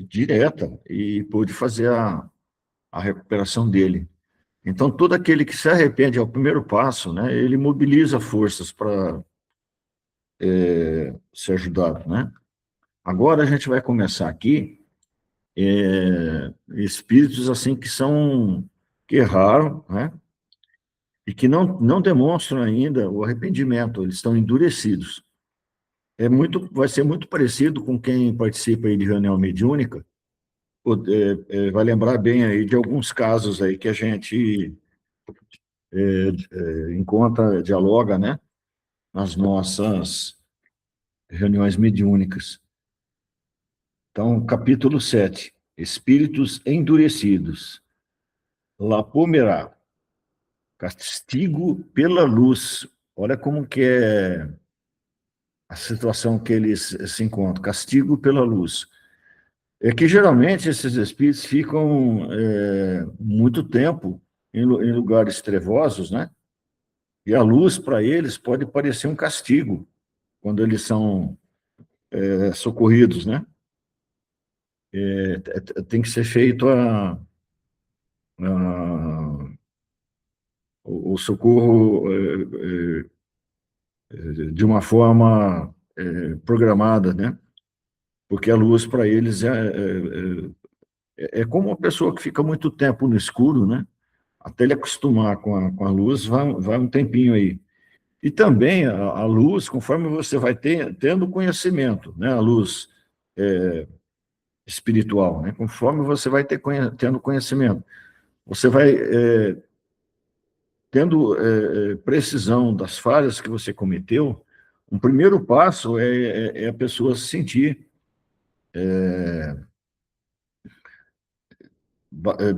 direta e pôde fazer a recuperação dele. Então, todo aquele que se arrepende é o primeiro passo, né? Ele mobiliza forças para ser ajudado, né? Agora a gente vai começar aqui espíritos assim que erraram, né? E que não demonstram ainda o arrependimento, eles estão endurecidos. Vai ser muito parecido com quem participa aí de reunião mediúnica, vai lembrar bem aí de alguns casos aí que a gente encontra, dialoga, né, nas nossas reuniões mediúnicas. Então, capítulo 7, Espíritos endurecidos. Lapomerá, castigo pela luz. Olha como que é a situação que eles se encontram, castigo pela luz. É que geralmente esses espíritos ficam muito tempo em lugares trevosos, né? E a luz para eles pode parecer um castigo quando eles são socorridos, né? Tem que ser feito o socorro de uma forma programada, né? Porque a luz para eles é como uma pessoa que fica muito tempo no escuro, né? Até ele acostumar com a luz, vai um tempinho aí. E também a luz, conforme você vai tendo conhecimento, né? A luz espiritual, né? Conforme você vai tendo conhecimento, você vai tendo precisão das falhas que você cometeu. Um primeiro passo é a pessoa se sentir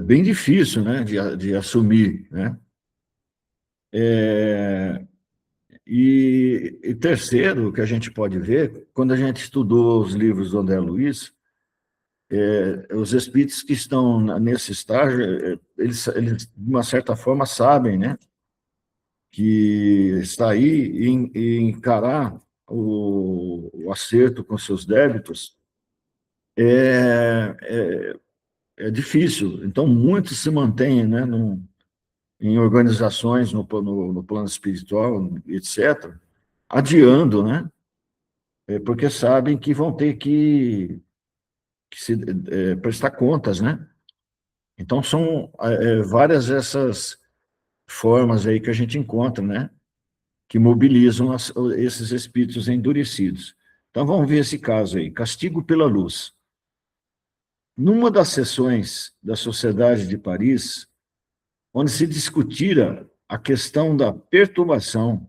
bem difícil, né? De assumir, né? E terceiro, que a gente pode ver, quando a gente estudou os livros do André Luiz, os espíritos que estão nesse estágio, eles, de uma certa forma, sabem, né, que está aí e encarar o acerto com seus débitos é, é, é difícil. Então, muitos se mantêm, né, em organizações no plano espiritual, etc., adiando, né, porque sabem que vão ter que se prestar contas, né? Então, são várias essas formas aí que a gente encontra, né? Que mobilizam esses espíritos endurecidos. Então, vamos ver esse caso aí, castigo pela luz. Numa das sessões da Sociedade de Paris, onde se discutira a questão da perturbação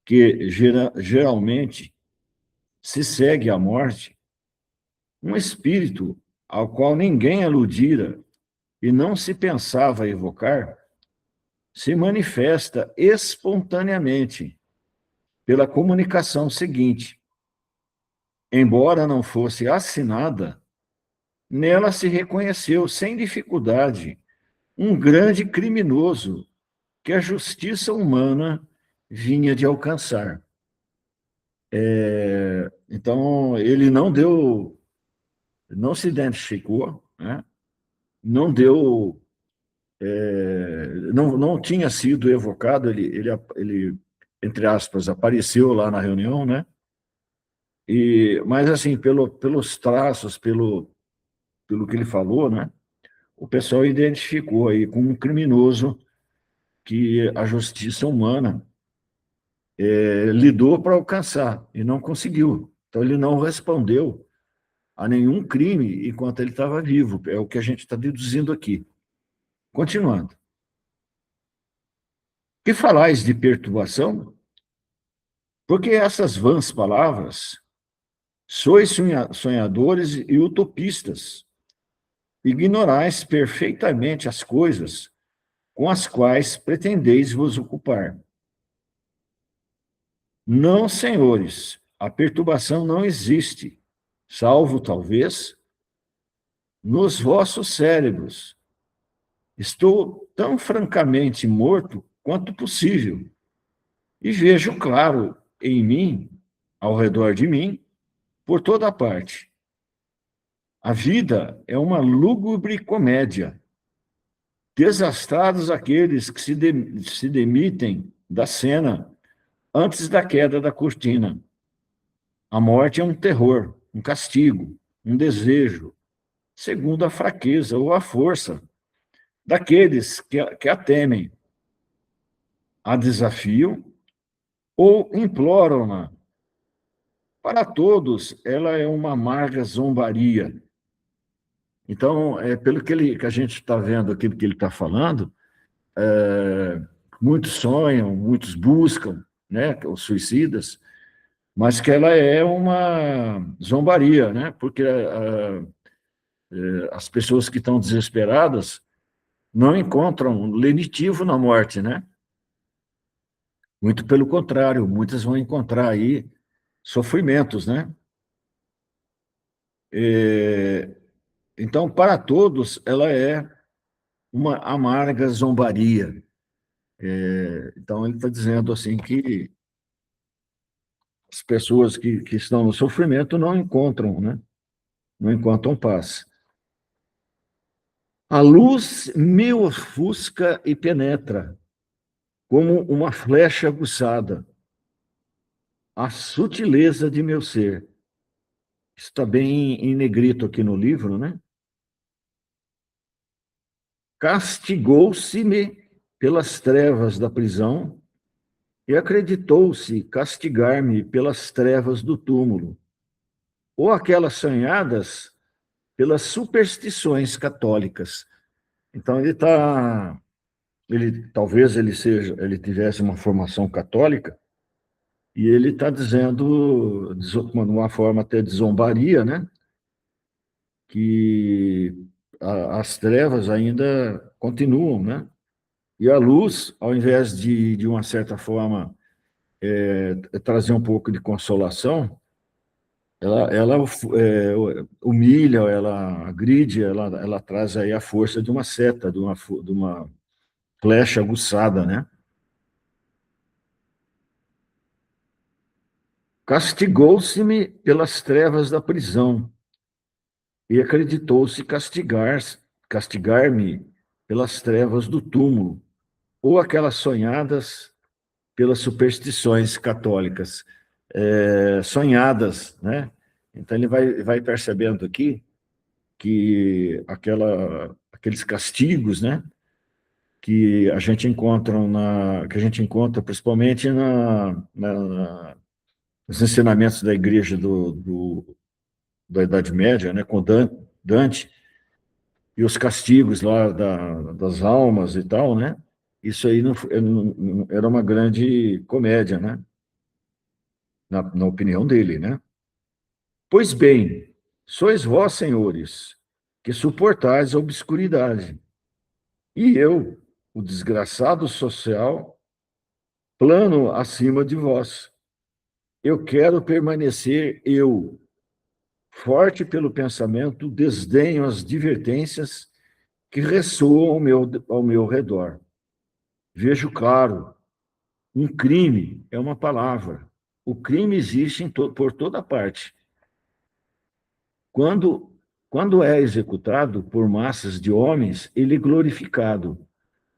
que geralmente se segue à morte, um espírito ao qual ninguém aludira e não se pensava evocar, se manifesta espontaneamente pela comunicação seguinte. Embora não fosse assinada, nela se reconheceu sem dificuldade um grande criminoso que a justiça humana vinha de alcançar. Então, ele não se identificou, né? Não deu, não tinha sido evocado, ele, entre aspas, apareceu lá na reunião, né? Mas, assim, pelos traços, pelo que ele falou, né? O pessoal identificou aí com um criminoso que a justiça humana lidou para alcançar e não conseguiu. Então, ele não respondeu a nenhum crime enquanto ele estava vivo. É o que a gente está deduzindo aqui. Continuando. Que falais de perturbação? Porque essas vãs palavras, sois sonhadores e utopistas, ignorais perfeitamente as coisas com as quais pretendeis vos ocupar. Não, senhores, a perturbação não existe, salvo, talvez, nos vossos cérebros. Estou tão francamente morto quanto possível e vejo claro em mim, ao redor de mim, por toda parte. A vida é uma lúgubre comédia. Desastrados aqueles que se demitem da cena antes da queda da cortina. A morte é um terror, um castigo, um desejo, segundo a fraqueza ou a força daqueles que a temem, a desafiam ou imploram-na. Para todos, ela é uma amarga zombaria. Então, pelo que a gente está vendo, aquilo que ele está falando, muitos sonham, muitos buscam, né, os suicidas, mas que ela é uma zombaria, né, porque as pessoas que estão desesperadas não encontram lenitivo na morte, né? Muito pelo contrário, muitas vão encontrar aí sofrimentos, né? Então, para todos, ela é uma amarga zombaria. Então, ele está dizendo assim que as pessoas que estão no sofrimento não encontram, né? Não encontram paz. A luz me ofusca e penetra, como uma flecha aguçada, a sutileza de meu ser. Está bem em negrito aqui no livro, né? Castigou-se-me pelas trevas da prisão e acreditou-se castigar-me pelas trevas do túmulo, ou aquelas sonhadas pelas superstições católicas. Então talvez ele tivesse uma formação católica e ele está dizendo, de uma forma até de zombaria, né, que as trevas ainda continuam, né, e a luz, ao invés de uma certa forma, trazer um pouco de consolação, ela humilha, ela agride, ela traz aí a força de uma seta, de uma flecha aguçada, né? Castigou-se-me pelas trevas da prisão e acreditou-se castigar-me pelas trevas do túmulo, ou aquelas sonhadas pelas superstições católicas, sonhadas, né? Então ele vai percebendo aqui que aqueles castigos, né, que a gente encontra principalmente nos ensinamentos da igreja da Idade Média, né, com Dante, e os castigos lá das almas e tal, né? Isso aí era uma grande comédia, né? Na opinião dele, né? Pois bem, sois vós, senhores, que suportais a obscuridade, e eu, o desgraçado social, plano acima de vós. Eu quero permanecer eu, forte pelo pensamento, desdenho as divertências que ressoam ao meu redor. Vejo claro, um crime é uma palavra. O crime existe por toda parte. Quando, quando é executado por massas de homens, ele é glorificado.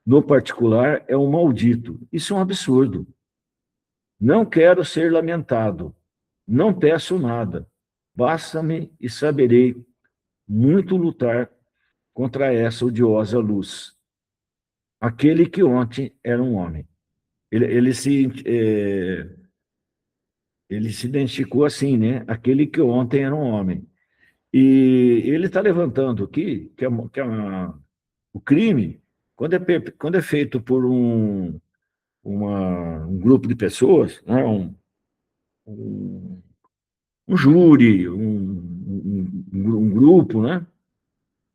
No particular, é um maldito. Isso é um absurdo. Não quero ser lamentado. Não peço nada. Basta-me e saberei muito lutar contra essa odiosa luz. Aquele que ontem era um homem. Ele se identificou assim, né? Aquele que ontem era um homem. E ele está levantando aqui o crime, quando é feito por um grupo de pessoas, né? Um, um júri, um grupo, né?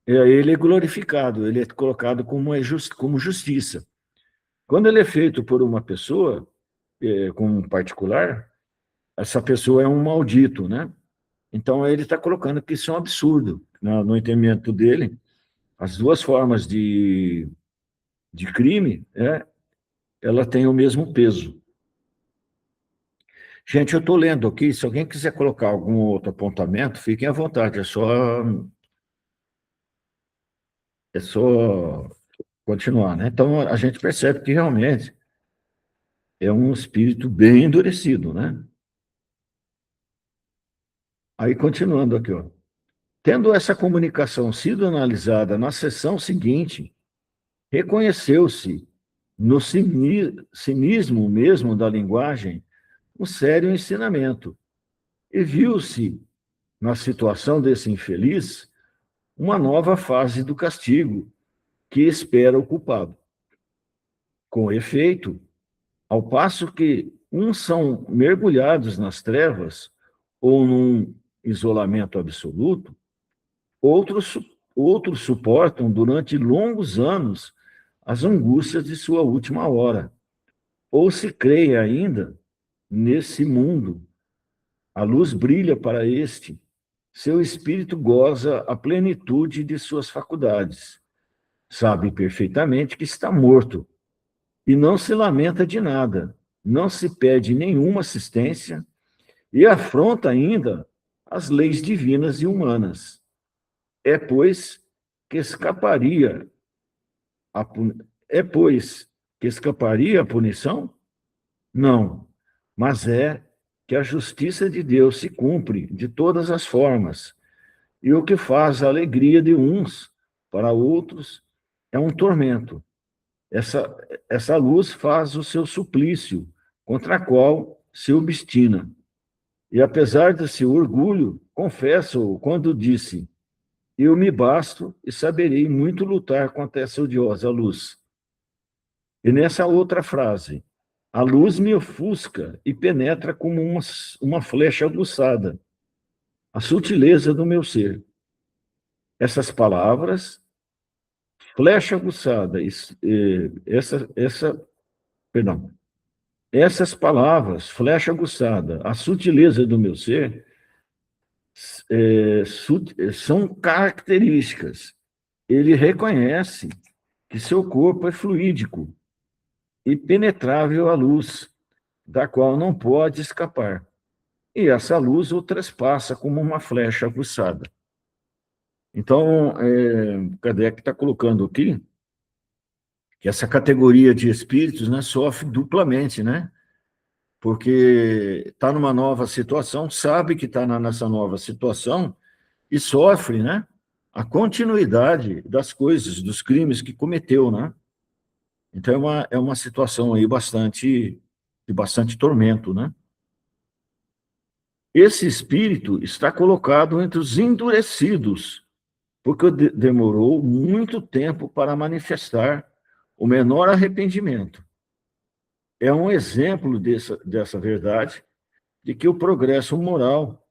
Ele é glorificado, ele é colocado como justiça. Quando ele é feito por uma pessoa, como um particular, essa pessoa é um maldito, né? Então, ele está colocando que isso é um absurdo. No entendimento dele, as duas formas de crime, ela tem o mesmo peso. Gente, eu estou lendo aqui, se alguém quiser colocar algum outro apontamento, fiquem à vontade, é só é só continuar, né? Então, a gente percebe que realmente é um espírito bem endurecido, né? Aí, continuando aqui, ó. Tendo essa comunicação sido analisada na sessão seguinte, reconheceu-se no cinismo mesmo da linguagem um sério ensinamento e viu-se, na situação desse infeliz, uma nova fase do castigo que espera o culpado. Com efeito, ao passo que uns são mergulhados nas trevas ou num isolamento absoluto, outros, outros suportam durante longos anos as angústias de sua última hora. Ou se crê ainda nesse mundo, a luz brilha para este, seu espírito goza a plenitude de suas faculdades, sabe perfeitamente que está morto e não se lamenta de nada, não se pede nenhuma assistência e afronta ainda as leis divinas e humanas. É, pois, que escaparia a, é, pois, que escaparia a punição? Não, mas é que a justiça de Deus se cumpre de todas as formas, e o que faz a alegria de uns para outros é um tormento. Essa, essa luz faz o seu suplício, contra a qual se obstina. E apesar de seu orgulho, confesso quando disse: eu me basto e saberei muito lutar contra essa odiosa luz. E nessa outra frase, a luz me ofusca e penetra como uma flecha aguçada, a sutileza do meu ser. Essas palavras, flecha aguçada, perdão, essas palavras, flecha aguçada, a sutileza do meu ser, são características. Ele reconhece que seu corpo é fluídico e penetrável à luz, da qual não pode escapar. E essa luz o trespassa como uma flecha aguçada. Então, Kardec está colocando aqui que essa categoria de espíritos, né, sofre duplamente, né? Porque está numa nova situação, sabe que está nessa nova situação e sofre, né, a continuidade das coisas, dos crimes que cometeu, né? Então, é uma situação aí de bastante tormento, né? Esse espírito está colocado entre os endurecidos, porque demorou muito tempo para manifestar o menor arrependimento. É um exemplo dessa verdade, de que o progresso moral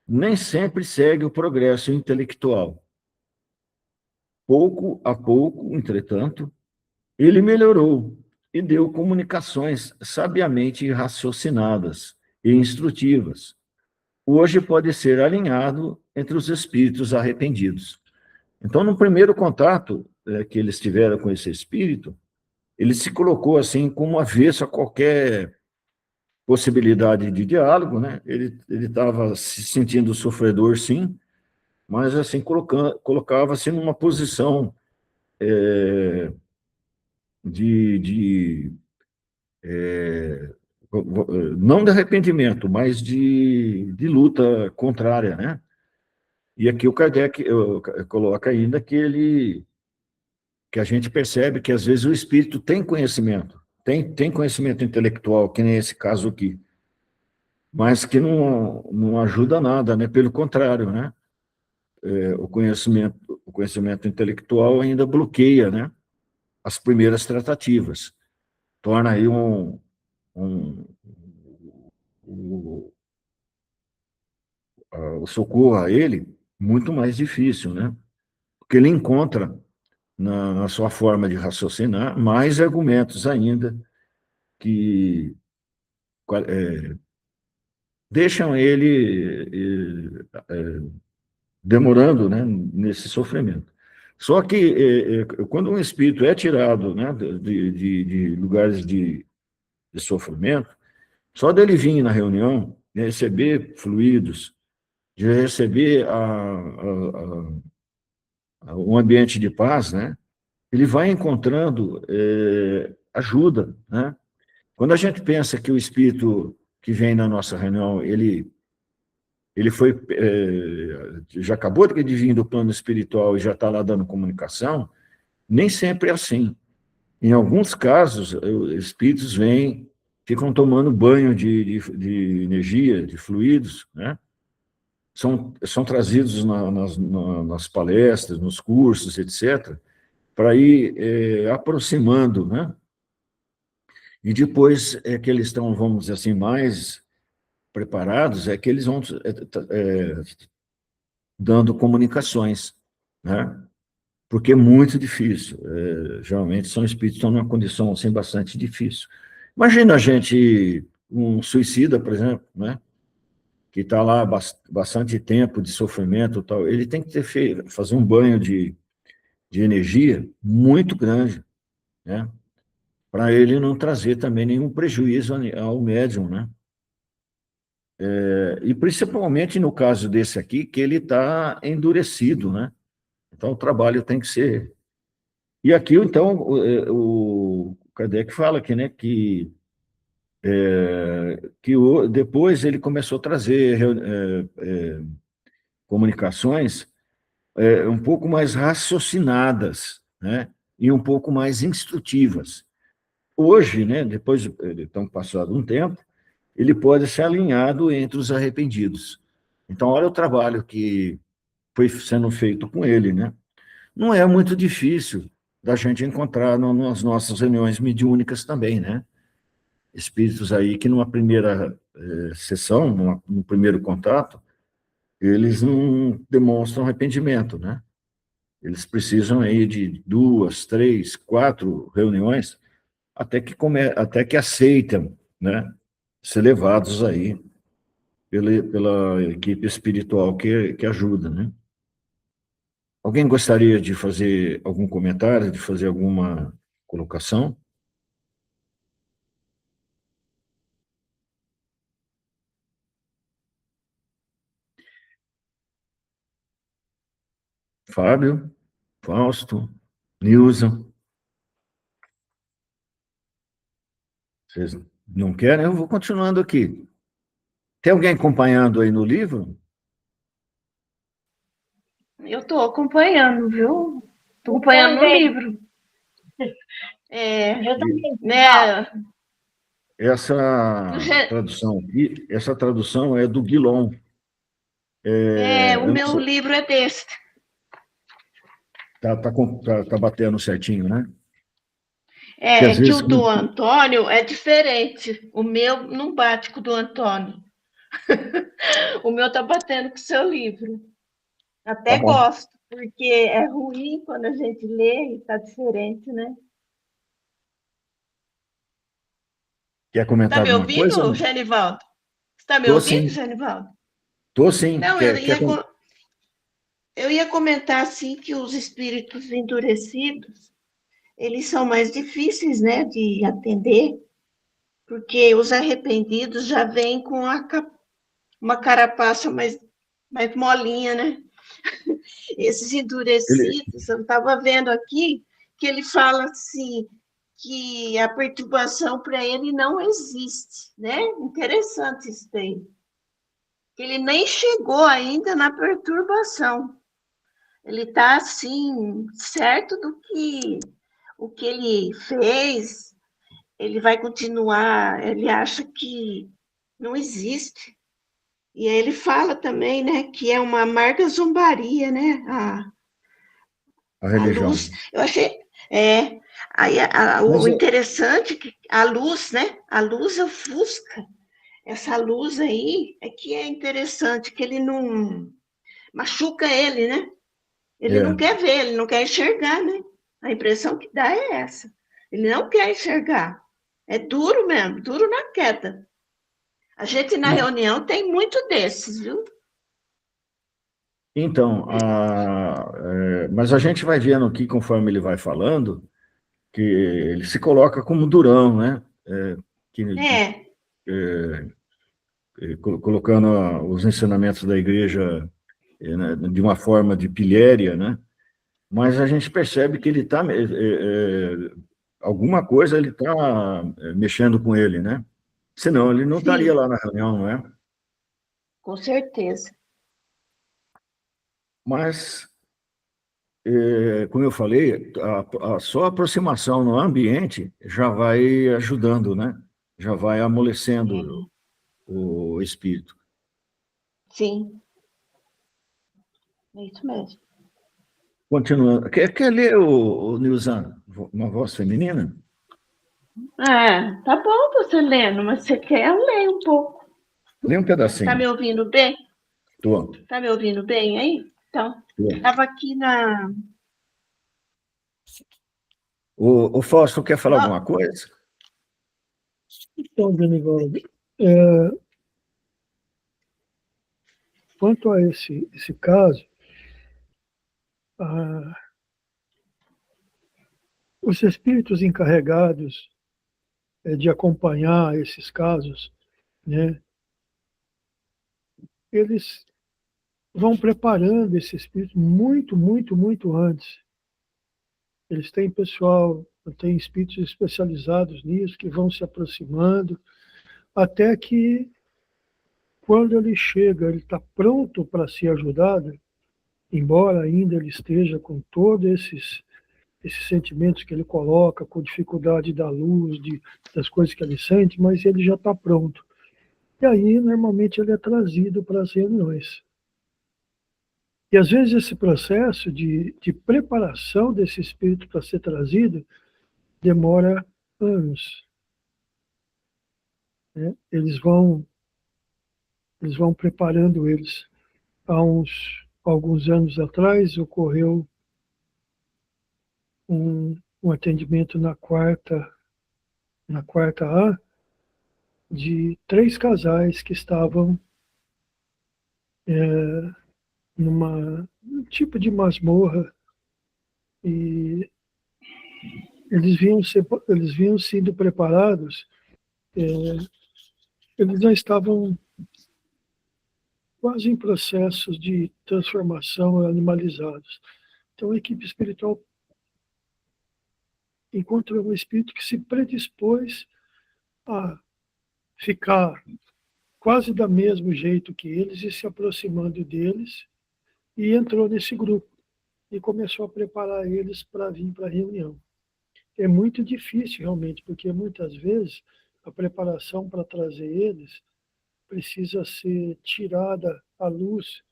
nem sempre segue o progresso intelectual. Pouco a pouco, entretanto, ele melhorou e deu comunicações sabiamente raciocinadas e instrutivas. Hoje pode ser alinhado entre os espíritos arrependidos. Então, no primeiro contato que eles tiveram com esse espírito, ele se colocou assim como avesso a qualquer possibilidade de diálogo, né? Ele estava se sentindo sofredor, sim, mas assim colocava-se numa posição de não de arrependimento, mas de luta contrária, né? E aqui o Kardec coloca ainda que a gente percebe que às vezes o espírito tem conhecimento, tem conhecimento intelectual, que nem esse caso aqui, mas que não ajuda nada, né? Pelo contrário, né? O conhecimento intelectual ainda bloqueia, né, as primeiras tratativas, torna aí um, o, o socorro a ele muito mais difícil, né? Porque ele encontra na sua forma de raciocinar mais argumentos ainda que deixam ele demorando, né, nesse sofrimento. Só que quando um espírito é tirado, né, de lugares de sofrimento, só dele vir na reunião, de receber fluidos, de receber um ambiente de paz, né, ele vai encontrando ajuda, né? Quando a gente pensa que o espírito que vem na nossa reunião, ele foi, já acabou de vir do plano espiritual e já está lá dando comunicação, nem sempre é assim. Em alguns casos, os espíritos vêm, ficam tomando banho de energia, de fluidos, né? São trazidos nas palestras, nos cursos, etc., para ir aproximando, né? E depois é que eles estão, vamos dizer assim, mais preparados, é que eles vão dando comunicações, né? Porque é muito difícil. Geralmente são espíritos que estão numa condição assim, bastante difícil. Imagina a gente, um suicida, por exemplo, né? Que está lá bastante tempo de sofrimento, tal, ele tem que fazer um banho de energia muito grande, né? Para ele não trazer também nenhum prejuízo ao médium, né? E principalmente no caso desse aqui, que ele está endurecido, né? Então o trabalho tem que ser. E aqui, então, o Kardec fala aqui, né, que depois ele começou a trazer comunicações um pouco mais raciocinadas, né, e um pouco mais instrutivas. Hoje, né, depois de então, passado um tempo, ele pode ser alinhado entre os arrependidos. Então, olha o trabalho que foi sendo feito com ele, né? Não é muito difícil da gente encontrar nas nossas reuniões mediúnicas também, né? Espíritos aí que numa primeira sessão, no primeiro contato, eles não demonstram arrependimento, né? Eles precisam aí de 2, 3, 4 reuniões até que aceitem, né? Ser levados aí pela equipe espiritual que ajuda, né? Alguém gostaria de fazer algum comentário, de fazer alguma colocação? Fábio, Fausto, Nilson, vocês não querem? Eu vou continuando aqui. Tem alguém acompanhando aí no livro? Eu estou acompanhando, viu? Estou Eu acompanhando no também. livro. Eu também. Né? Essa tradução é do Guilom. O meu livro é desse. Tá batendo certinho, né? É que o do Antônio é diferente. O meu não bate com o do Antônio. O meu tá batendo com o seu livro. Até Tá bom. gosto, porque é ruim quando a gente lê e tá diferente, né? Quer comentar Tá me alguma coisa? ouvindo, Genivaldo? Você tá me Tô ouvindo, sim. Genivaldo? Tô sim. Não, eu ia comentar assim que os espíritos endurecidos, eles são mais difíceis, né, de atender, porque os arrependidos já vêm com uma carapaça mais molinha, né? Esses Ele, endurecidos, eu estava vendo aqui que ele fala assim que a perturbação para ele não existe, né? Interessante isso daí. Ele nem chegou ainda na perturbação. Ele está assim certo do que o que ele fez, ele vai continuar, ele acha que não existe. E aí ele fala também, né, que é uma amarga zombaria, né, a a religião. luz. Eu achei, aí Mas o interessante é que a luz, né, a luz ofusca. Essa luz aí é que é interessante, que ele não machuca ele, né? Ele não quer ver, ele não quer enxergar, né? A impressão que dá é essa. Ele não quer enxergar. É duro mesmo, duro na queda. A gente na reunião tem muito desses, viu? Então, mas a gente vai vendo aqui, conforme ele vai falando, que ele se coloca como durão, né? Que, colocando os ensinamentos da igreja né, de uma forma de pilhéria, né? mas a gente percebe que ele está... alguma coisa ele está mexendo com ele, né? Senão ele não estaria Sim, lá na reunião, não é? com certeza. Mas, como eu falei, só a aproximação no ambiente já vai ajudando, né? Já vai amolecendo o espírito. Sim, é isso mesmo. Continuando. Quer ler, Nilzan, uma voz feminina? Ah, tá bom você lendo, mas você quer ler um pouco. Lê um Tá me pedacinho. ouvindo bem? Tô, Tá me ouvindo bem aí? Então, tô. estava aqui na. O Fausto quer falar No... alguma coisa? Então, Danivaldo, quanto a esse caso, ah, os espíritos encarregados de acompanhar esses casos, né, eles vão preparando esse espírito muito, muito, muito antes. Eles têm pessoal, têm espíritos especializados nisso, que vão se aproximando, até que, quando ele chega, ele está pronto para ser ajudado, embora ainda ele esteja com todos esses sentimentos que ele coloca, com dificuldade da luz, das coisas que ele sente, mas ele já está pronto. E aí, normalmente, ele é trazido para as reuniões. E, às vezes, esse processo de preparação desse espírito para ser trazido demora anos. Né? Eles vão preparando eles. Há alguns anos atrás, ocorreu um atendimento na quarta A, de 3 casais que estavam um tipo de masmorra, e eles vinham sendo preparados, é, eles já estavam quase em processos de transformação, animalizados. Então a equipe espiritual encontrou um espírito que se predispôs a ficar quase do mesmo jeito que eles e se aproximando deles, e entrou nesse grupo e começou a preparar eles para vir para a reunião. É muito difícil, realmente, porque muitas vezes a preparação para trazer eles precisa ser tirada à luz.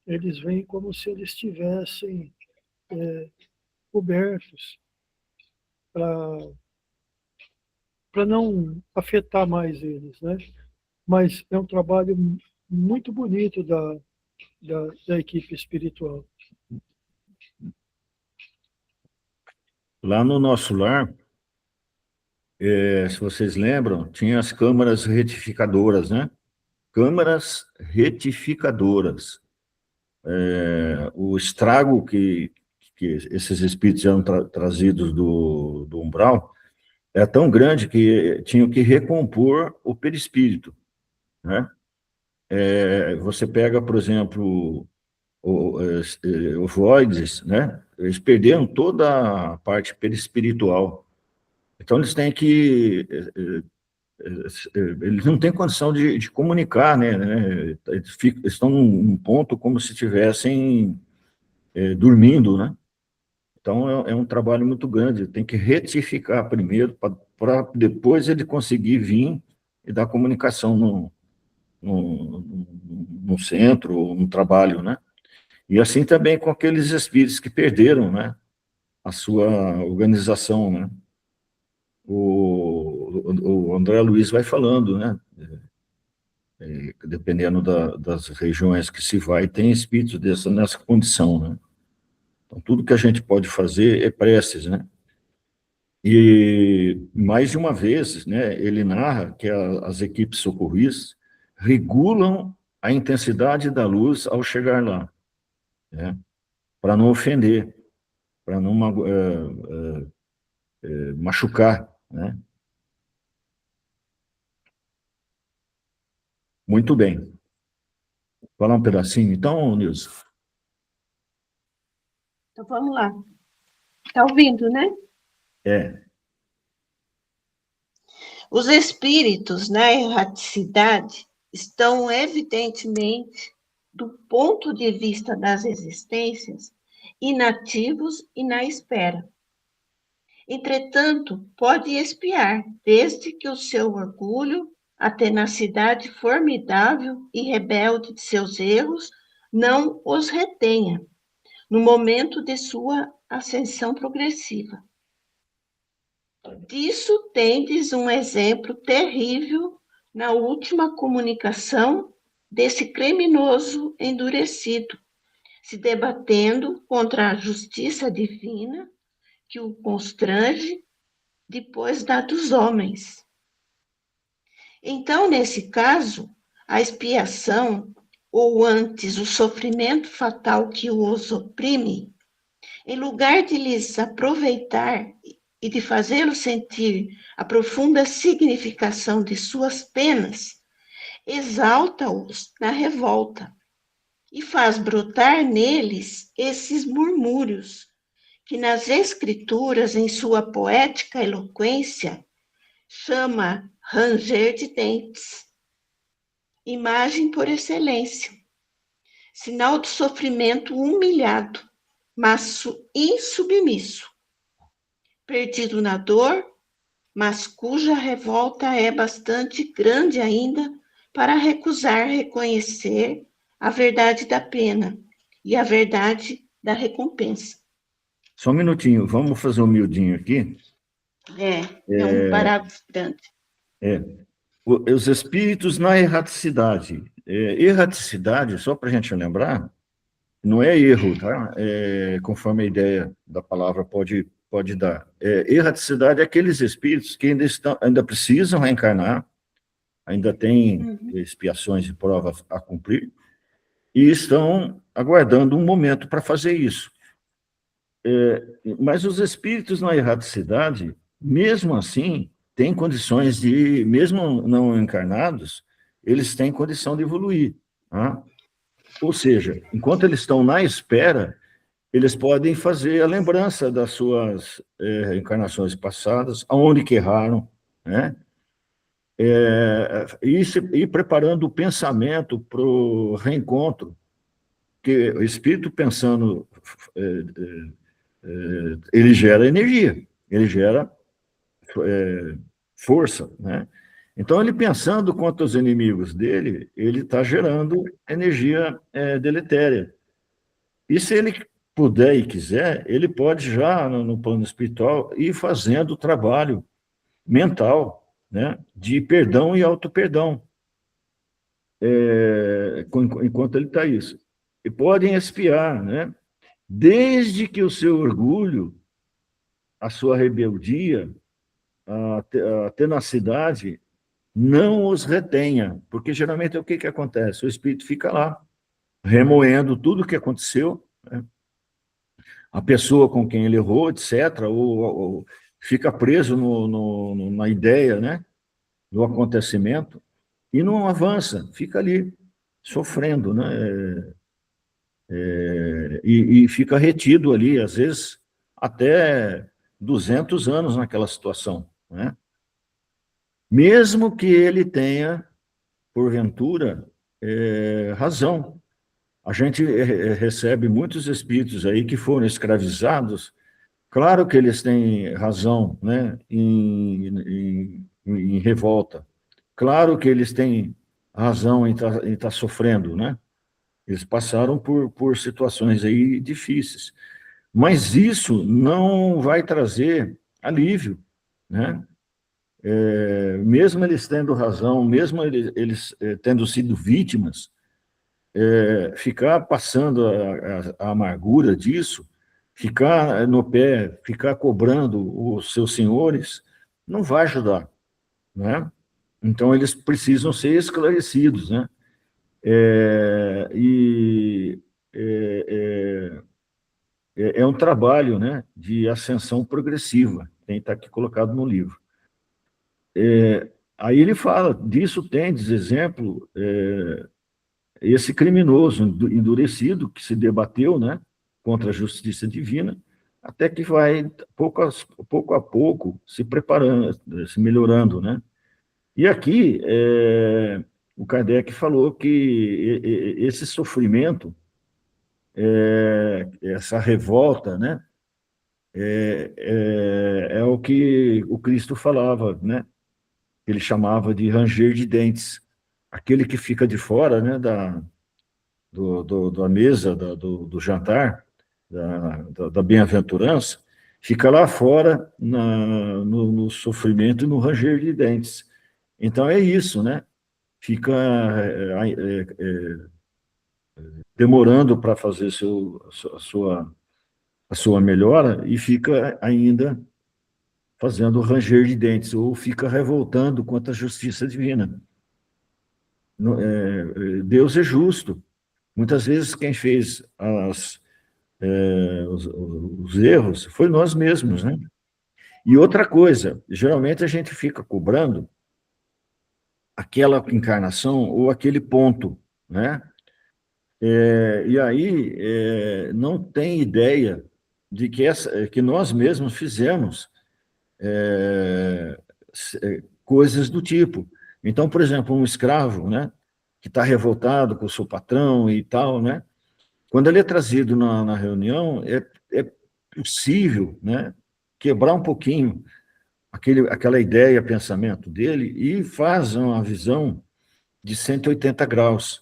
Eles vêm como se eles estivessem cobertos, para não afetar mais eles, né? Mas é um trabalho muito bonito da equipe espiritual. Lá no nosso lar, se vocês lembram, tinha as câmaras retificadoras, né? Câmaras retificadoras. O estrago que esses espíritos eram trazidos do umbral é tão grande que tinham que recompor o perispírito, né? Você pega, por exemplo, ovoides, né? Eles perderam toda a parte perispiritual. Então, eles têm que... Eles não têm condição de comunicar, né? Eles estão num ponto como se estivessem dormindo, né? Então, é um trabalho muito grande. Tem que retificar primeiro, para depois ele conseguir vir e dar comunicação no centro, no trabalho, né? E assim também com aqueles espíritos que perderam, né, a sua organização, né? O André Luiz vai falando, né? Dependendo das regiões que se vai, tem espíritos nessa condição, né? Então, tudo que a gente pode fazer é preces, né? E, mais de uma vez, né, ele narra que as equipes socorristas regulam a intensidade da luz ao chegar lá, né? Para não ofender, para não machucar, né? Muito bem. Falar um pedacinho, então, Nilson? Então, vamos lá. Está ouvindo, né? É. Os espíritos na erraticidade estão, evidentemente, do ponto de vista das existências, inativos e na espera. Entretanto, pode espiar, desde que o seu orgulho, a tenacidade formidável e rebelde de seus erros, não os retenha, no momento de sua ascensão progressiva. Disso tendes um exemplo terrível na última comunicação desse criminoso endurecido, se debatendo contra a justiça divina que o constrange depois da dos homens. Então, nesse caso, a expiação, ou antes o sofrimento fatal que os oprime, em lugar de lhes aproveitar e de fazê-los sentir a profunda significação de suas penas, exalta-os na revolta e faz brotar neles esses murmúrios que nas escrituras, em sua poética eloquência, chama ranger de dentes, imagem por excelência, sinal do sofrimento humilhado, mas insubmisso, perdido na dor, mas cuja revolta é bastante grande ainda para recusar reconhecer a verdade da pena e a verdade da recompensa. Só um minutinho, vamos fazer um miudinho aqui. É um parágrafo grande. Os espíritos na erraticidade. Erraticidade, só para a gente lembrar, não é erro, tá? Conforme a ideia da palavra pode dar. Erraticidade é aqueles espíritos que ainda precisam reencarnar, ainda têm expiações e provas a cumprir, e estão aguardando um momento para fazer isso. Mas os espíritos na erraticidade, mesmo assim, têm condições de, mesmo não encarnados, eles têm condição de evoluir. Tá? Ou seja, enquanto eles estão na espera, eles podem fazer a lembrança das suas encarnações passadas, aonde que erraram, né? E preparando o pensamento para o reencontro, que o espírito pensando, ele gera energia, ele gera força, né? Então, ele pensando contra os inimigos dele, ele está gerando energia deletéria. E se ele puder e quiser, ele pode já, no plano espiritual, ir fazendo o trabalho mental, né, de perdão e auto-perdão, enquanto ele está isso. E podem espiar, né, desde que o seu orgulho, a sua rebeldia, a tenacidade não os retenha, porque geralmente é o que acontece? O espírito fica lá, remoendo tudo o que aconteceu, né? A pessoa com quem ele errou, etc., ou fica preso na ideia, né, do acontecimento, e não avança, fica ali, sofrendo, né, e fica retido ali, às vezes, até 200 anos naquela situação, né? Mesmo que ele tenha, porventura, razão. A gente recebe muitos espíritos aí que foram escravizados. Claro que eles têm razão, né, em revolta. Claro que eles têm razão em estar sofrendo, né? Eles passaram por situações aí difíceis. Mas isso não vai trazer alívio, né? Mesmo eles tendo razão, mesmo eles tendo sido vítimas, ficar passando a amargura disso, ficar no pé, ficar cobrando os seus senhores, não vai ajudar, né? Então, eles precisam ser esclarecidos, né? É um trabalho, né, de ascensão progressiva, tem que estar aqui colocado no livro. Aí ele fala, disso tendes exemplo, esse criminoso endurecido que se debateu, né, contra a justiça divina, até que vai, pouco a pouco, se preparando, se melhorando, né? E aqui, o Kardec falou que esse sofrimento, essa revolta, né? É o que o Cristo falava, né? Ele chamava de ranger de dentes. Aquele que fica de fora, né, da mesa, do jantar, da bem-aventurança, fica lá fora no sofrimento e no ranger de dentes. Então é isso, né? Fica demorando para fazer a sua melhora e fica ainda fazendo ranger de dentes, ou fica revoltando contra a justiça divina. Deus é justo. Muitas vezes quem fez os erros foi nós mesmos, né? E outra coisa, geralmente a gente fica cobrando aquela encarnação ou aquele ponto, né? E aí não tem ideia de que nós mesmos fizemos coisas do tipo. Então, por exemplo, um escravo, né, que está revoltado com o seu patrão e tal, né? Quando ele é trazido na reunião, é possível, né, quebrar um pouquinho aquela ideia, pensamento dele e faz uma visão de 180 graus.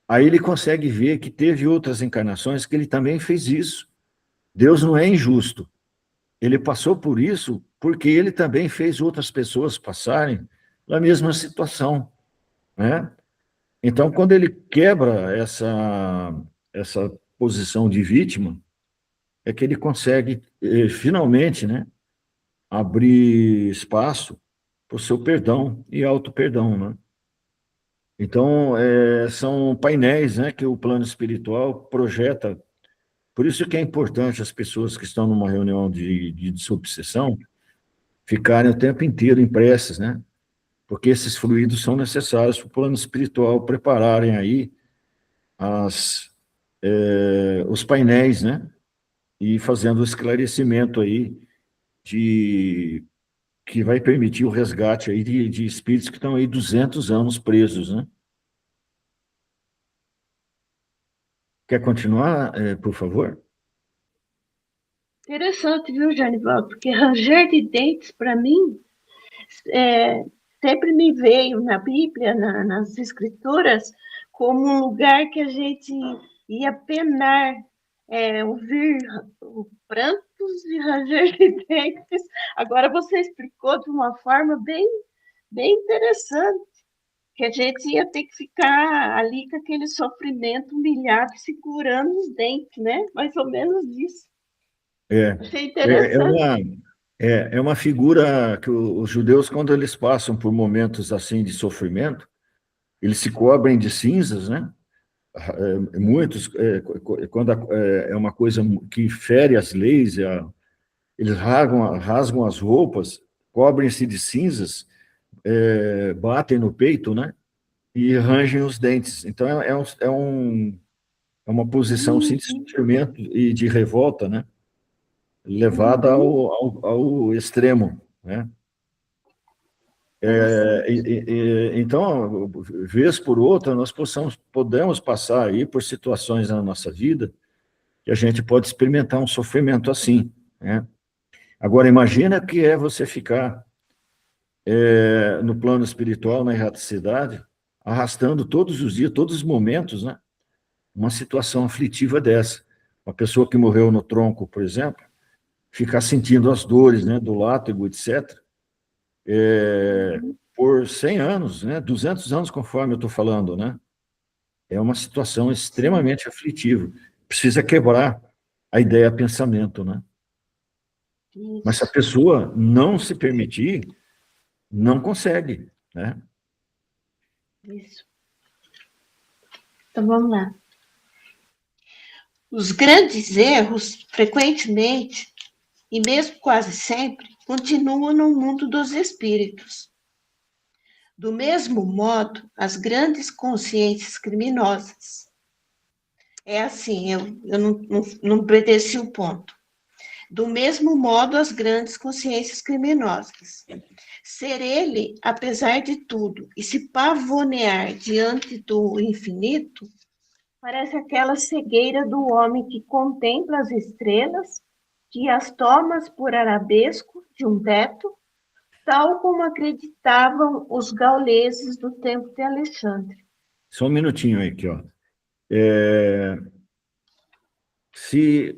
Aí ele consegue ver que teve outras encarnações que ele também fez isso. Deus não é injusto. Ele passou por isso porque ele também fez outras pessoas passarem na mesma situação, né? Então, quando ele quebra essa posição de vítima, é que ele consegue, finalmente, né, abrir espaço para o seu perdão e auto-perdão, né? Então, são painéis, né, que o plano espiritual projeta. Por isso que é importante as pessoas que estão numa reunião de desobsessão ficarem o tempo inteiro em preces, né? Porque esses fluidos são necessários para o plano espiritual prepararem aí os painéis, né? E fazendo o esclarecimento aí que vai permitir o resgate aí de espíritos que estão aí 200 anos presos, né? Quer continuar, por favor? Interessante, viu, Janival? Porque ranger de dentes, para mim, sempre me veio na Bíblia, nas Escrituras, como um lugar que a gente ia penar, ouvir prantos e ranger de dentes. Agora você explicou de uma forma bem, bem interessante, que a gente ia ter que ficar ali com aquele sofrimento humilhado, segurando os dentes, né? Mais ou menos isso. Achei interessante. É uma figura que os judeus, quando eles passam por momentos assim de sofrimento, eles se cobrem de cinzas, né? Muitos, quando é uma coisa que fere as leis, eles rasgam as roupas, cobrem-se de cinzas, batem no peito, né? E rangem os dentes. Então, é uma posição assim, de sofrimento e de revolta, né? Levada ao extremo, né? Então, vez por outra, nós podemos passar aí por situações na nossa vida que a gente pode experimentar um sofrimento assim, né? Agora, imagina que é você ficar no plano espiritual, na erraticidade, arrastando todos os dias, todos os momentos, né? Uma situação aflitiva dessa. Uma pessoa que morreu no tronco, por exemplo, ficar sentindo as dores, né, do látigo, etc., por 100 anos, né, 200 anos, conforme eu estou falando, né? É uma situação extremamente aflitiva. Precisa quebrar a ideia pensamento, né? Isso. Mas se a pessoa não se permitir, não consegue, né? Isso. Então, vamos lá. Os grandes erros, frequentemente, e mesmo quase sempre, continuam no mundo dos espíritos. Do mesmo modo, as grandes consciências criminosas. É assim, eu não pretensi o ponto. Do mesmo modo, as grandes consciências criminosas. Ser ele, apesar de tudo, e se pavonear diante do infinito, parece aquela cegueira do homem que contempla as estrelas, que as toma por arabesco de um teto, tal como acreditavam os gauleses do tempo de Alexandre. Só um minutinho aí, aqui, ó. É, se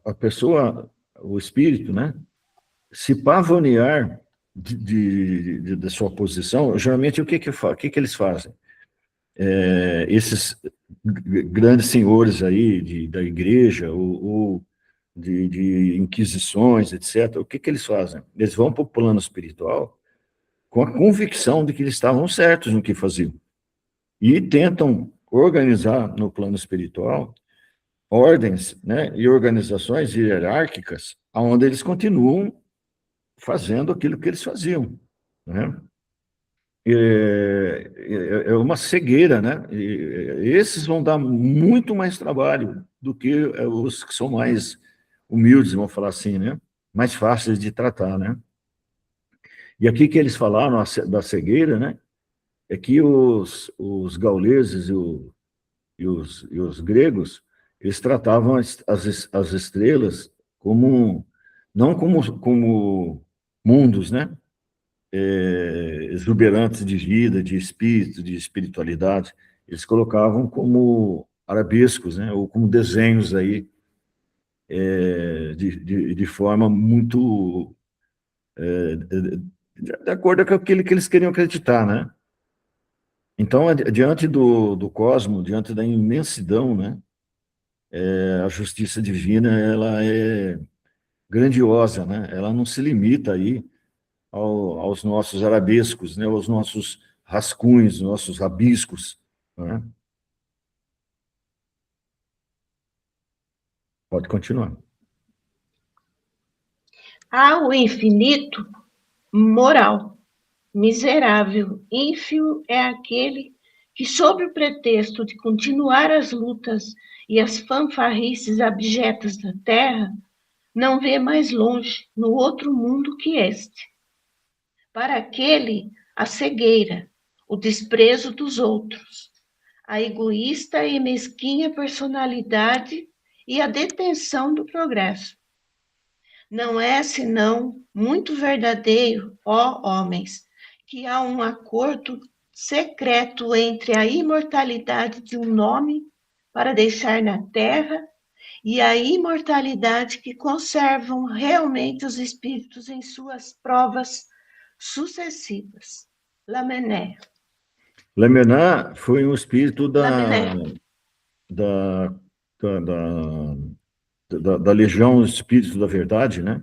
a pessoa, o espírito, né, se pavonear da sua posição, geralmente o que eles fazem? Esses grandes senhores aí da igreja, ou de inquisições, etc., o que eles fazem? Eles vão para o plano espiritual com a convicção de que eles estavam certos no que faziam. E tentam organizar no plano espiritual ordens, né, e organizações hierárquicas onde eles continuam fazendo aquilo que eles faziam, né? É uma cegueira, né? E esses vão dar muito mais trabalho do que os que são mais humildes, vamos falar assim, né? Mais fáceis de tratar, né? E aqui que eles falaram da cegueira, né? É que os gauleses e os gregos, eles tratavam as estrelas como, não como mundos, né? Exuberantes de vida, de espírito, de espiritualidade. Eles colocavam como arabescos, né? Ou como desenhos aí, de forma muito de acordo com aquilo que eles queriam acreditar, né? Então, diante do cosmos, diante da imensidão, né? A justiça divina, ela é grandiosa, né? Ela não se limita aí aos nossos arabescos, né? Aos nossos rascunhos, nossos rabiscos, né? Pode continuar. Há o infinito moral. Miserável, ínfimo é aquele que, sob o pretexto de continuar as lutas e as fanfarrices abjetas da terra, não vê mais longe, no outro mundo que este. Para aquele, a cegueira, o desprezo dos outros, a egoísta e mesquinha personalidade e a detenção do progresso. Não é senão muito verdadeiro, ó homens, que há um acordo secreto entre a imortalidade de um nome para deixar na terra e a imortalidade que conservam realmente os espíritos em suas provas sucessivas. Lamennais. Lamennais foi um espírito Lamennais. da, da, da Legião Espíritos da Verdade, né?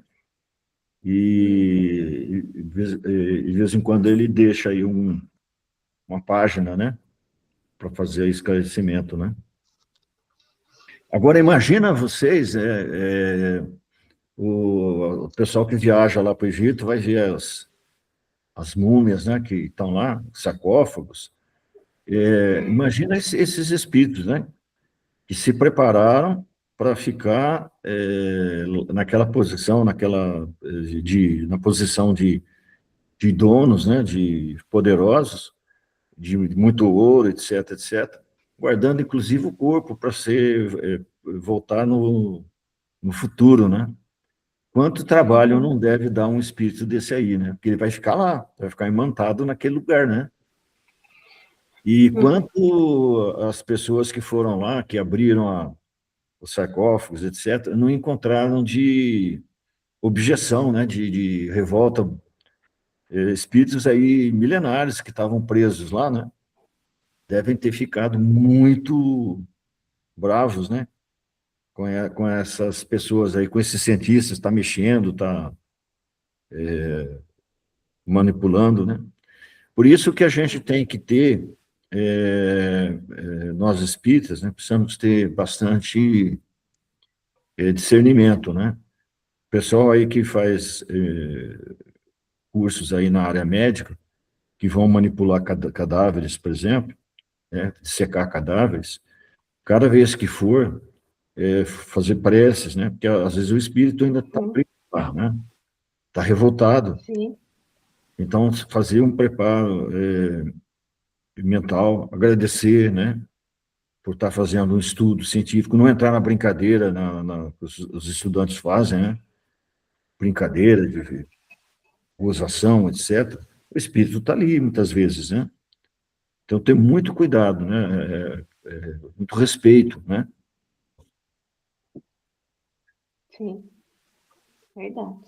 E de vez em quando ele deixa aí uma página, né? Para fazer esclarecimento, né? Agora, imagina vocês, o pessoal que viaja lá para o Egito vai ver as múmias, né, que estão lá, sarcófagos. Imagina esses espíritos, né, que se prepararam para ficar naquela posição, na posição de donos, né, de poderosos, de muito ouro, etc., etc., guardando inclusive o corpo para voltar no futuro, né? Quanto trabalho não deve dar um espírito desse aí, né? Porque ele vai ficar lá, vai ficar imantado naquele lugar, né? E quanto as pessoas que foram lá, que abriram os sarcófagos, etc., não encontraram de objeção, né? De revolta, espíritos aí milenares que estavam presos lá, né? Devem ter ficado muito bravos, né? Com essas pessoas aí, com esses cientistas, está mexendo, está manipulando, né? Por isso que a gente tem que ter, nós espíritas, né, precisamos ter bastante discernimento, né? O pessoal aí que faz cursos aí na área médica, que vão manipular cadáveres, por exemplo, né, secar cadáveres, cada vez que for, fazer preces, né? Porque às vezes o espírito ainda está preocupado, né? Está revoltado. Sim. Então, fazer um preparo mental, agradecer, né? Por estar fazendo um estudo científico, não entrar na brincadeira que os estudantes fazem, né? Brincadeira de gozação, etc. O espírito está ali, muitas vezes, né? Então, ter muito cuidado, né? Muito respeito, né? Sim, verdade.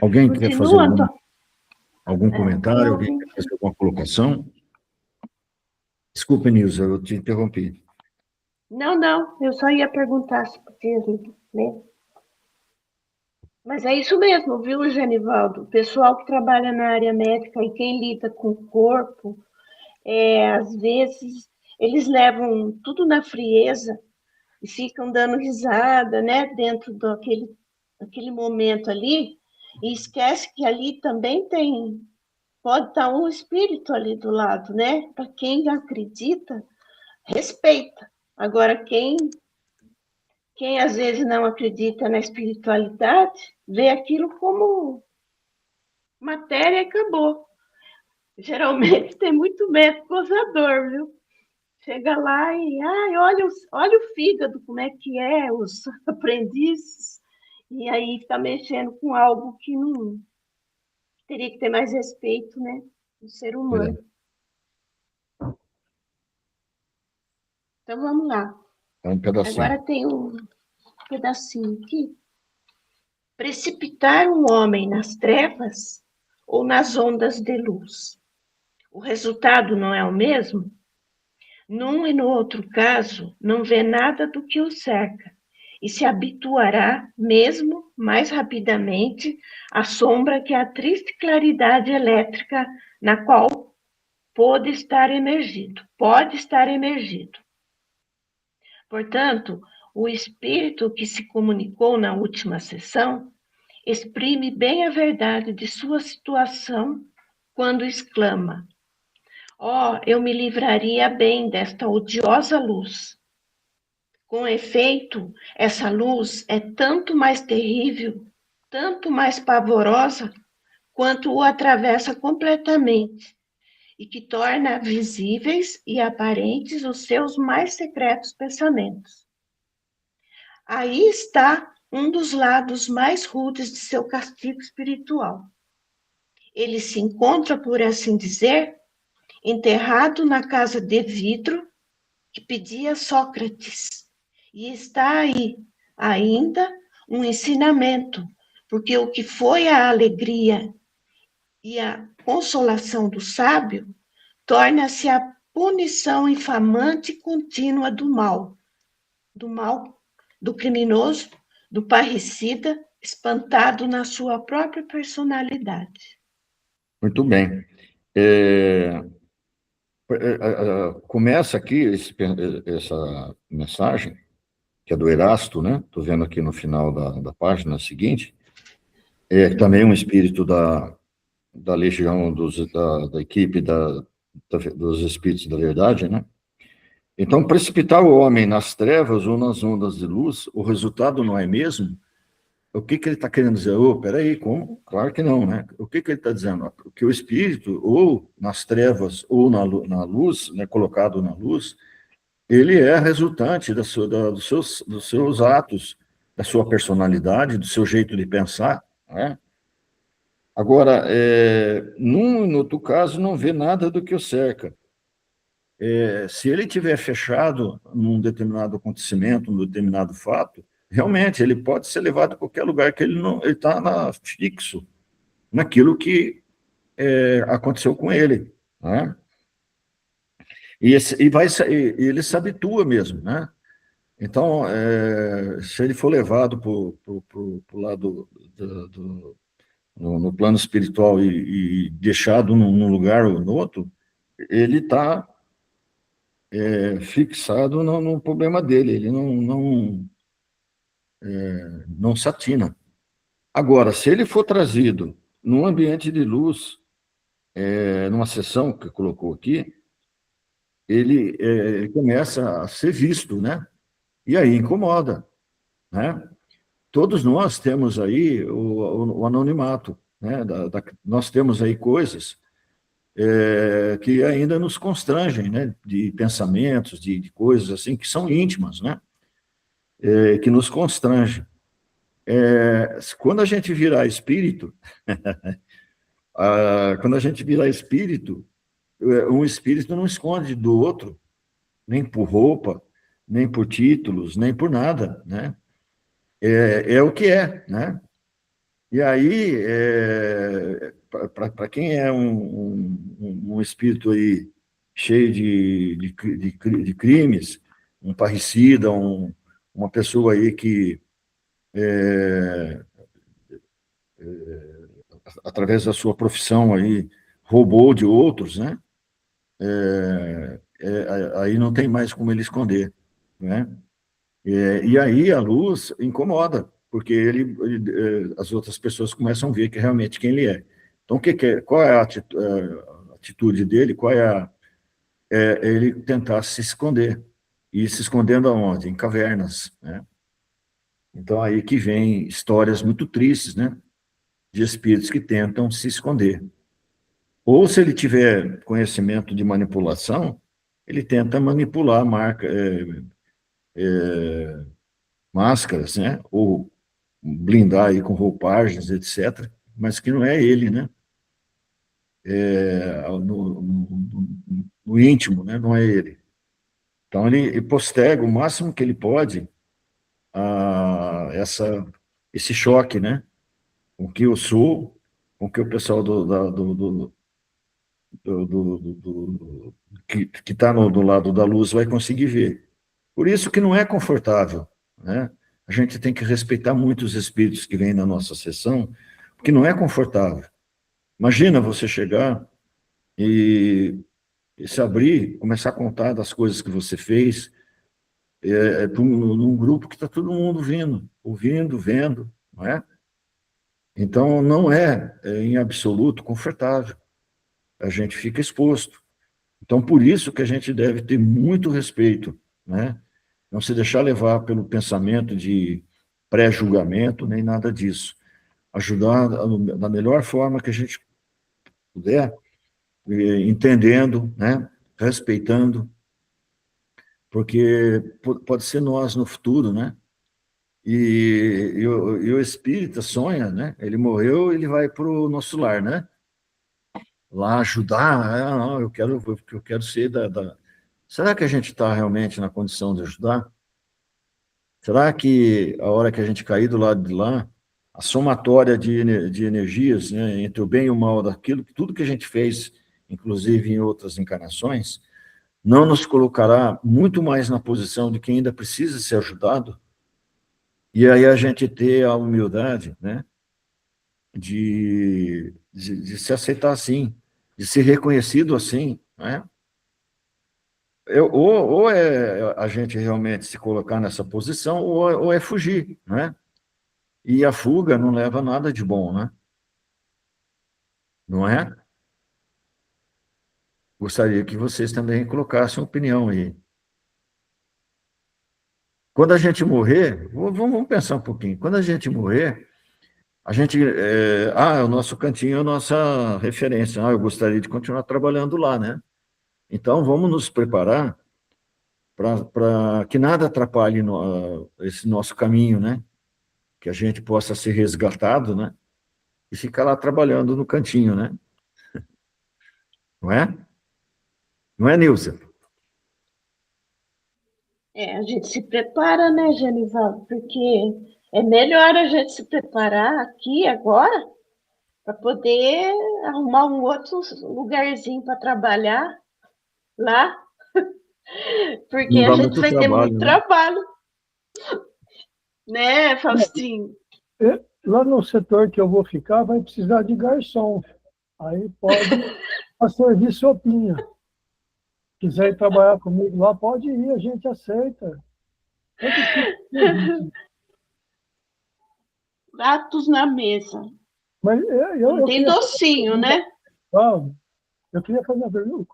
Alguém quer fazer Continua, algum comentário? Alguém alguém? quer fazer alguma colocação? Desculpe, Nilza, eu te interrompi. Não, eu só ia perguntar se podia ler. Mas é isso mesmo, viu, Genivaldo? O pessoal que trabalha na área médica e quem lida com o corpo, às vezes eles levam tudo na frieza e ficam dando risada, né, dentro daquele momento ali, e esquece que ali também pode estar um espírito ali do lado, né? Para quem acredita, respeita. Agora, quem às vezes não acredita na espiritualidade, vê aquilo como matéria e acabou. Geralmente tem muito medo gozador, viu? Chega lá e, olha o fígado, como é que é, os aprendizes, e aí fica mexendo com algo que não teria que ter mais respeito, né, do ser humano. Então vamos lá. É um pedacinho. Agora tem um pedacinho aqui. Precipitar um homem nas trevas ou nas ondas de luz. O resultado não é o mesmo? Num e no outro caso, não vê nada do que o cerca e se habituará mesmo mais rapidamente à sombra que a triste claridade elétrica na qual pode estar emergido. Portanto, o espírito que se comunicou na última sessão exprime bem a verdade de sua situação quando exclama: eu me livraria bem desta odiosa luz. Com efeito, essa luz é tanto mais terrível, tanto mais pavorosa, quanto o atravessa completamente e que torna visíveis e aparentes os seus mais secretos pensamentos. Aí está um dos lados mais rudes de seu castigo espiritual. Ele se encontra, por assim dizer, enterrado na casa de vidro que pedia Sócrates. E está aí ainda um ensinamento, porque o que foi a alegria e a consolação do sábio torna-se a punição infamante e contínua do mal, do criminoso, do parricida, espantado na sua própria personalidade. Muito bem. Começa aqui essa mensagem, que é do Erasto, né? Estou vendo aqui no final da página seguinte. Também um espírito da legião, da equipe dos Espíritos da Verdade, né? Então, precipitar o homem nas trevas ou nas ondas de luz, o resultado não é mesmo? O que ele está querendo dizer? Peraí, como? Claro que não, né? O que ele está dizendo? Que o espírito, ou nas trevas, ou na luz, né, colocado na luz, ele é resultante dos seus atos, da sua personalidade, do seu jeito de pensar, né? Agora, num e no outro caso, não vê nada do que o cerca. Se ele tiver fechado num determinado acontecimento, num determinado fato, realmente ele pode ser levado a qualquer lugar que ele está fixo naquilo que aconteceu com ele, né? E ele se habitua mesmo, né? Então, se ele for levado para o lado no plano espiritual e deixado num lugar ou no outro, ele está fixado no problema dele, ele não se atina. Agora, se ele for trazido num ambiente de luz, numa sessão que colocou aqui, ele começa a ser visto, né? E aí incomoda, né? Todos nós temos aí o anonimato, né? Nós temos aí coisas que ainda nos constrangem, né? De pensamentos, de coisas assim que são íntimas, né? Que nos constrangem. Quando a gente virar espírito, quando a gente virar espírito, um espírito não esconde do outro, nem por roupa, nem por títulos, nem por nada, né? É o que é, né? E aí, para quem é um espírito aí cheio de crimes, um parricida, uma pessoa aí que, através da sua profissão aí, roubou de outros, né? Aí não tem mais como ele esconder, né? E aí a luz incomoda, porque as outras pessoas começam a ver que realmente quem ele é. Então, qual é a atitude dele? Qual é ele tentar se esconder. E se escondendo aonde? Em cavernas, né? Então, aí que vem histórias muito tristes, né? De espíritos que tentam se esconder. Ou, se ele tiver conhecimento de manipulação, ele tenta manipular máscaras, né? Ou blindar aí com roupagens, etc., mas que não é ele, né? No íntimo, né? Não é ele. Então, ele postega o máximo que ele pode esse choque, né? Com que eu sou, com que o pessoal que está do lado da luz vai conseguir ver. Por isso que não é confortável, né? A gente tem que respeitar muito os espíritos que vêm na nossa sessão, porque não é confortável. Imagina você chegar e se abrir, começar a contar das coisas que você fez, num grupo que está todo mundo ouvindo, vendo, não é? Então, não em absoluto, confortável. A gente fica exposto. Então, por isso que a gente deve ter muito respeito, né? Não se deixar levar pelo pensamento de pré-julgamento, nem nada disso. Ajudar da melhor forma que a gente puder, entendendo, né? Respeitando, porque pode ser nós no futuro, né? E o espírita sonha, né? Ele morreu, ele vai para o nosso lar, né? Lá ajudar, não, eu quero ser Será que a gente está realmente na condição de ajudar? Será que a hora que a gente cair do lado de lá, a somatória de energias, né, entre o bem e o mal daquilo, tudo que a gente fez, inclusive em outras encarnações, não nos colocará muito mais na posição de quem ainda precisa ser ajudado? E aí a gente ter a humildade, né, de se aceitar assim, de ser reconhecido assim, né? Ou é a gente realmente se colocar nessa posição, ou é fugir, né? E a fuga não leva a nada de bom, né? Não é? Gostaria que vocês também colocassem opinião aí. Quando a gente morrer, vamos pensar um pouquinho. Quando a gente morrer, a gente. O nosso cantinho é a nossa referência. Eu gostaria de continuar trabalhando lá, né? Então, vamos nos preparar para que nada atrapalhe esse nosso caminho, né? Que a gente possa ser resgatado, né? E ficar lá trabalhando no cantinho, né? Não é? Não é, Nilza? A gente se prepara, né, Genival? Porque é melhor a gente se preparar aqui agora para poder arrumar um outro lugarzinho para trabalhar lá, porque Não a dá gente muito vai ter muito trabalho, né? trabalho, né, Faustinho? Lá no setor que eu vou ficar, vai precisar de garçom. Aí pode servir sopinha. Quiser ir trabalhar comigo lá, pode ir, a gente aceita. Todo tipo de serviço. Pratos na mesa. Mas Não eu tem queria fazer uma docinho, pergunta, né? Paulo. Eu queria fazer uma pergunta.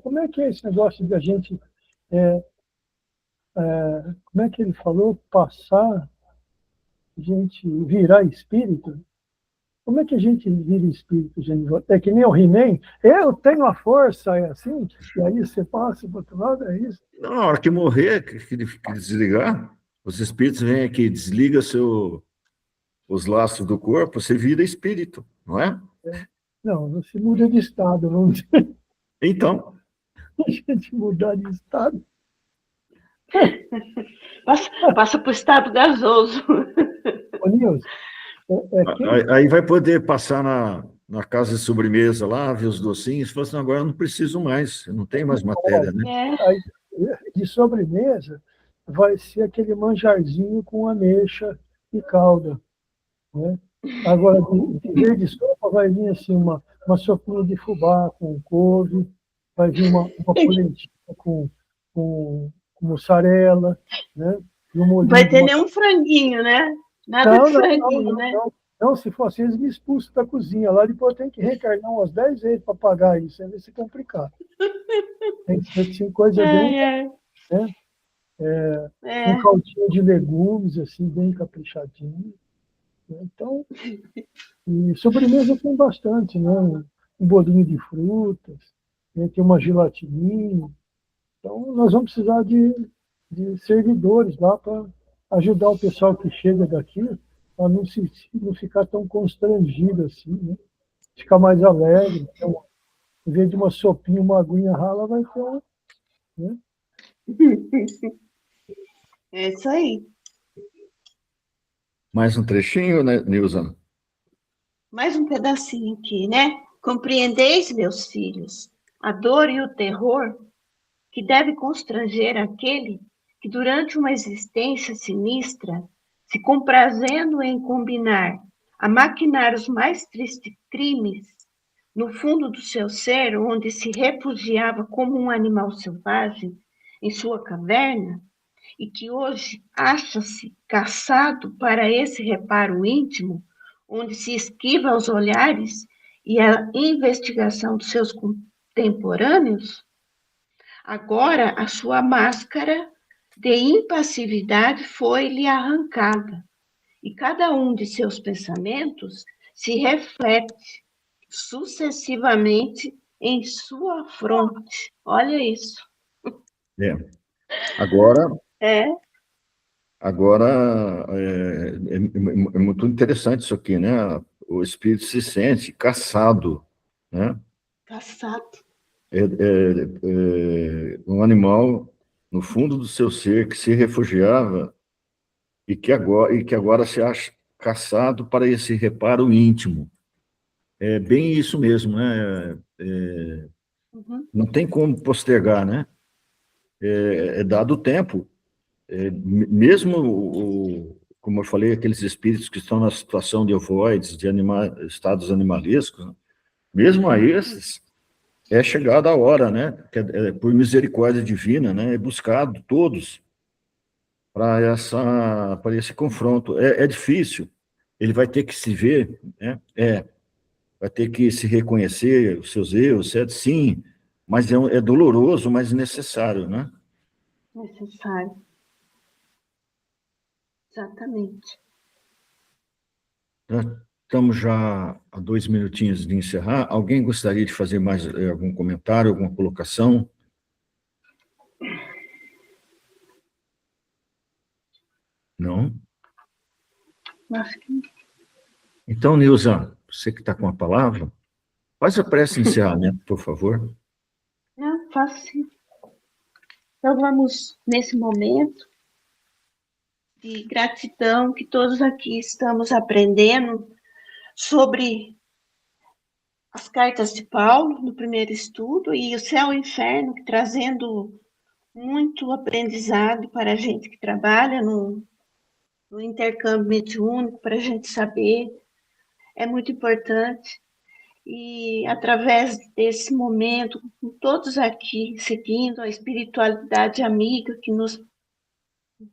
como é que é esse negócio de a gente, como é que ele falou, passar, a gente virar espírito? Como é que a gente vira espírito, gente? É que nem o He-Man, eu tenho a força, é assim, e aí você passa para o outro lado, é isso? Na hora que morrer, que desligar, os espíritos vêm aqui, desliga os laços do corpo, você vira espírito, não é? Não, você muda de estado, vamos dizer, Então, a gente mudar de estado. Passa para o estado gasoso. Ô, Nilson, aí vai poder passar na casa de sobremesa lá, ver os docinhos, e falar assim, agora eu não preciso mais, eu não tenho mais matéria, né? aí, de sobremesa vai ser aquele manjarzinho com ameixa e calda, né? Agora, de vez de sopa, vai vir assim uma sopinha de fubá com couve, vai vir uma polentinha com mussarela, né? E um molhinho Vai de ter nenhum franguinho, né? Nada de franguinho, né? não, se for assim, eles me expulsam da cozinha. Lá depois tem que reencarnar umas 10 vezes para pagar isso, aí vai se complicar. Tem que ser assim, coisa bem, né? Um caldinho de legumes, assim, bem caprichadinho. Né? Então, e sobremesa tem bastante, né? Um bolinho de frutas, né? Tem uma gelatininha. Então, nós vamos precisar de servidores lá para ajudar o pessoal que chega daqui a não ficar tão constrangido assim, né? Ficar mais alegre. Então, em vez de uma sopinha, uma aguinha rala, vai ter uma, né? É isso aí. Mais um trechinho, né, Nilza? Mais um pedacinho aqui, né? Compreendeis, meus filhos, a dor e o terror que deve constranger aquele que durante uma existência sinistra, se comprazendo em combinar, a maquinar os mais tristes crimes, no fundo do seu ser, onde se refugiava como um animal selvagem em sua caverna, e que hoje acha-se caçado para esse reparo íntimo, onde se esquiva aos olhares e a investigação dos seus contemporâneos, agora a sua máscara de impassividade foi-lhe arrancada, e cada um de seus pensamentos se reflete sucessivamente em sua fronte. Olha isso. É. Agora, É, agora é muito interessante isso aqui, né? O espírito se sente caçado, né? caçado. Um animal no fundo do seu ser que se refugiava e que agora se acha caçado para esse reparo íntimo. É bem isso mesmo, né? Uhum. Não tem como postergar, né? É dado o tempo. Mesmo, como eu falei, aqueles espíritos que estão na situação de ovoides, de estados animalescos, né? Mesmo a esses, é chegada a hora, né? Por misericórdia divina, né? É buscado todos para esse confronto. É difícil. Ele vai ter que se ver, né? Vai ter que se reconhecer os seus erros, certo? Sim, mas é doloroso, mas necessário, né? Necessário. Exatamente. Estamos já a 2 minutinhos de encerrar. Alguém gostaria de fazer mais algum comentário, alguma colocação? Não? Acho que Então, Nilza, você que está com a palavra, faz a prece de encerramento, por favor. não, faço sim. Então vamos, nesse momento de gratidão, que todos aqui estamos aprendendo sobre as cartas de Paulo, no primeiro estudo, e o céu e o inferno, trazendo muito aprendizado para a gente que trabalha no intercâmbio mediúnico, para a gente saber, é muito importante. E através desse momento, com todos aqui seguindo a espiritualidade amiga que nos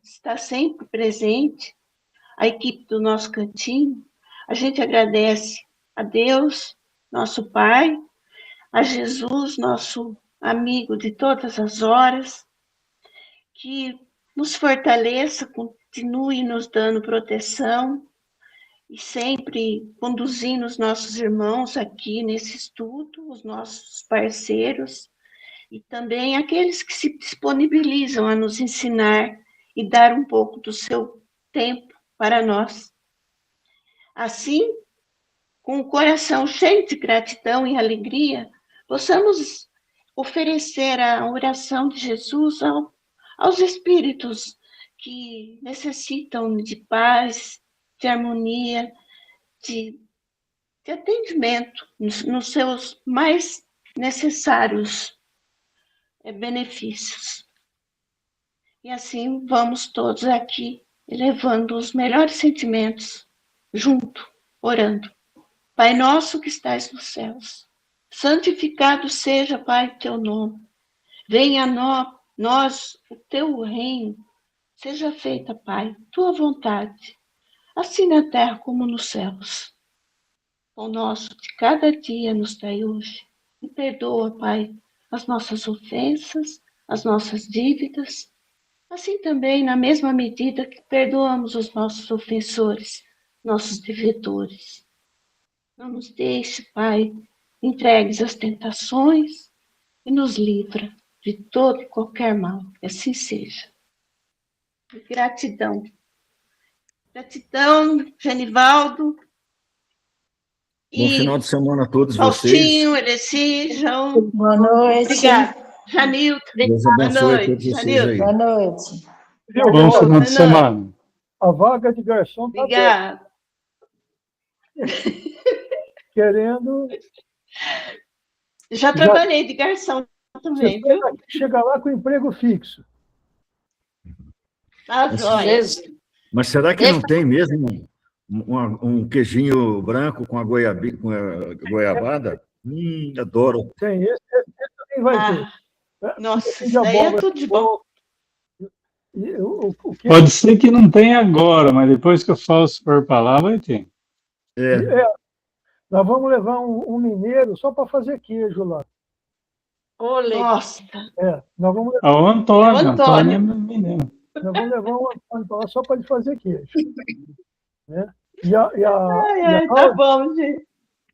está sempre presente, a equipe do nosso cantinho, a gente agradece a Deus, nosso Pai, a Jesus, nosso amigo de todas as horas, que nos fortaleça, continue nos dando proteção e sempre conduzindo os nossos irmãos aqui nesse estudo, os nossos parceiros, e também aqueles que se disponibilizam a nos ensinar e dar um pouco do seu tempo para nós. Assim, com o coração cheio de gratidão e alegria, possamos oferecer a oração de Jesus aos espíritos que necessitam de paz, de harmonia, de atendimento nos seus mais necessários benefícios. E assim vamos todos aqui elevando os melhores sentimentos junto, orando. Pai nosso que estais nos céus, santificado seja, Pai, o teu nome. Venha a nós o teu reino. Seja feita, Pai, tua vontade, assim na terra como nos céus. O nosso de cada dia nos dai hoje. E perdoa, Pai, as nossas ofensas, as nossas dívidas, assim também na mesma medida que perdoamos os nossos ofensores, nossos devedores. Não nos deixe, Pai, entregues às tentações e nos livra de todo e qualquer mal. Que assim seja. Gratidão. Gratidão, Genivaldo. Bom final de semana a todos Faustinho, vocês. Ereci, João. Boa noite. Obrigada. Janilton. Deus abençoe a todos vocês aí. Boa noite. Bom final de semana. A vaga de garçom está Obrigada. querendo... Já trabalhei de garçom também, viu? Chega lá com emprego fixo. Tá jóia. Mas será que não tem mesmo um queijinho branco com a goiabada? Adoro. Tem, esse também vai ter. Nossa, isso daí é tudo de bom. Pode ser que não tenha agora, mas depois que eu faço por lá, vai ter. Nós vamos levar um mineiro só para fazer queijo lá. Nossa. Nós vamos levar, O Antônio. O Antônio. Antônio é mineiro. nós vamos levar um Antônio lá só para ele fazer queijo. Né? Tá bom, gente.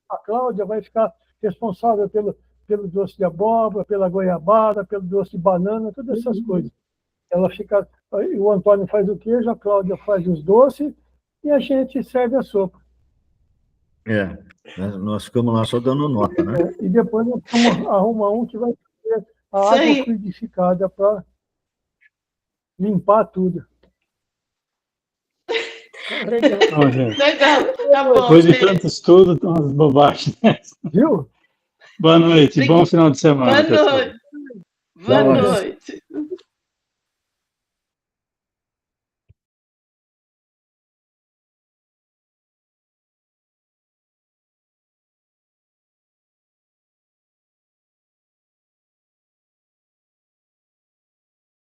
A Cláudia vai ficar responsável pelo doce de abóbora, pela goiabada, pelo doce de banana, todas essas coisas. Ela fica, o Antônio faz o queijo, a Cláudia faz os doces e a gente serve a sopa. Nós ficamos lá só dando nota, né? E depois nós vamos arrumar um que vai ter a Isso água aí. fluidificada para limpar tudo. Então, gente, Legal, tá bom. depois de gente. tanto estudo, tem umas bobagens. Viu? Boa noite, bom final de semana. Boa pessoal. noite. Boa Boa noite. noite.